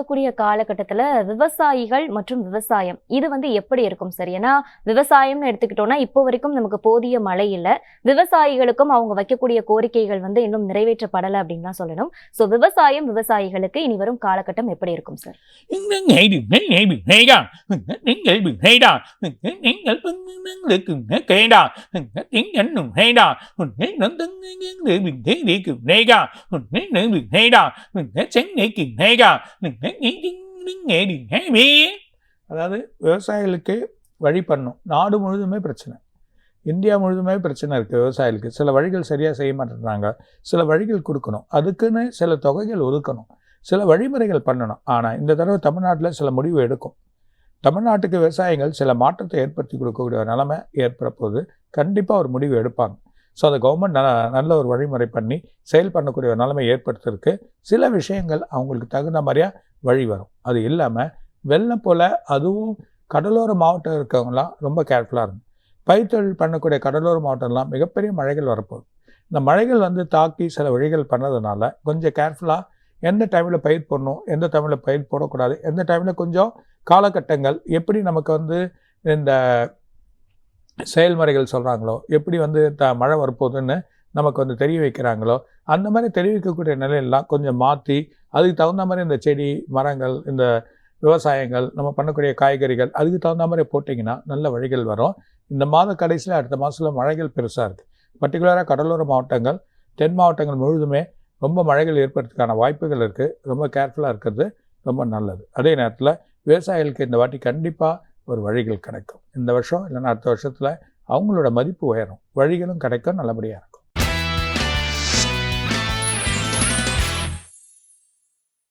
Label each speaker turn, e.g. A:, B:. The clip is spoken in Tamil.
A: இருக்கக்கூடிய காலகட்டத்துல விவசாயிகள் மற்றும் விவசாயம் இது வந்து எப்படி இருக்கும் சார்? ஏன்னா விவசாயம்னு எடுத்துக்கிட்டோம்னா இப்போ வரைக்கும் நமக்கு போதிய மழை இல்ல. விவசாயிகளுக்கும் அவங்க வைக்கக்கூடிய கோரிக்கைகள் வந்து இன்னும் நிறைவேற்றப்படலை அப்படின்னு தான் சொல்லணும். ஸோ விவசாயிகளுக்கு இனி வரும் காலகட்டம் எப்படி இருக்கும் சார்?
B: அதாவது விவசாயிகளுக்கு வழி பண்ணும். நாடு முழுதுமே பிரச்சனை, இந்தியா முழுதுமே பிரச்சனை இருக்குது. விவசாயிகளுக்கு சில வழிகள் சரியாக செய்ய மாட்டேங்கிறாங்க. சில வழிகள் கொடுக்கணும், அதுக்குன்னு சில தொகைகள் ஒதுக்கணும், சில வழிமுறைகள் பண்ணணும். ஆனால் இந்த தடவை தமிழ்நாட்டில் சில முடிவு எடுக்கும். தமிழ்நாட்டுக்கு விவசாயிகள் சில மாற்றத்தை ஏற்படுத்தி கொடுக்கக்கூடிய நிலைமை ஏற்பட போது கண்டிப்பாக ஒரு முடிவு எடுப்பாங்க. ஸோ அதை கவர்மெண்ட் நல்ல ஒரு வழிமுறை பண்ணி செயல் பண்ணக்கூடிய ஒரு நிலைமை ஏற்படுத்துறதுக்கு சில விஷயங்கள் அவங்களுக்கு தகுந்த மாதிரியாக வழி வரும். அது இல்லாமல் வெள்ளம் போல் அதுவும் கடலோர மாவட்டம் இருக்கவங்களாம் ரொம்ப கேர்ஃபுல்லாக இருக்கும். பயிர்த்தொழில் பண்ணக்கூடிய கடலோர மாவட்டம்லாம் மிகப்பெரிய மழைகள் வரப்போகுது. இந்த மழைகள் வந்து தாக்கி சில வழிகள் பண்ணதுனால கொஞ்சம் கேர்ஃபுல்லாக எந்த டைமில் பயிர் போடணும், எந்த டைமில் பயிர் போடக்கூடாது, எந்த டைமில் கொஞ்சம் காலகட்டங்கள் எப்படி நமக்கு வந்து இந்த செயல்முறைகள் சொல்கிறாங்களோ, எப்படி வந்து மழை வரப்போகுதுன்னு நமக்கு வந்து தெரிய வைக்கிறாங்களோ, அந்த மாதிரி தெரிவிக்கக்கூடிய நிலையெல்லாம் கொஞ்சம் மாற்றி அதுக்கு தகுந்த மாதிரி இந்த செடி மரங்கள் இந்த விவசாயங்கள் நம்ம பண்ணக்கூடிய காய்கறிகள் அதுக்கு தகுந்த மாதிரி போட்டிங்கன்னா நல்ல வழிகள் வரும். இந்த மாத கடைசியில் அடுத்த மாதத்தில் மழைகள் பெருசாக இருக்குது. பர்டிகுலராக கடலோர மாவட்டங்கள் தென் மாவட்டங்கள் முழுதுமே ரொம்ப மழைகள் ஏற்படுறதுக்கான வாய்ப்புகள் இருக்குது. ரொம்ப கேர்ஃபுல்லாக இருக்கிறது ரொம்ப நல்லது. அதே நேரத்தில் விவசாயிகளுக்கு இந்த வாட்டி கண்டிப்பாக ஒரு வழிகள் கிடைக்கும். இந்த வருஷம் இல்லைன்னா அடுத்த வருஷத்தில் அவங்களோட மதிப்பு உயரும், வழிகளும் கிடைக்கும், நல்லபடியாக இருக்கும்.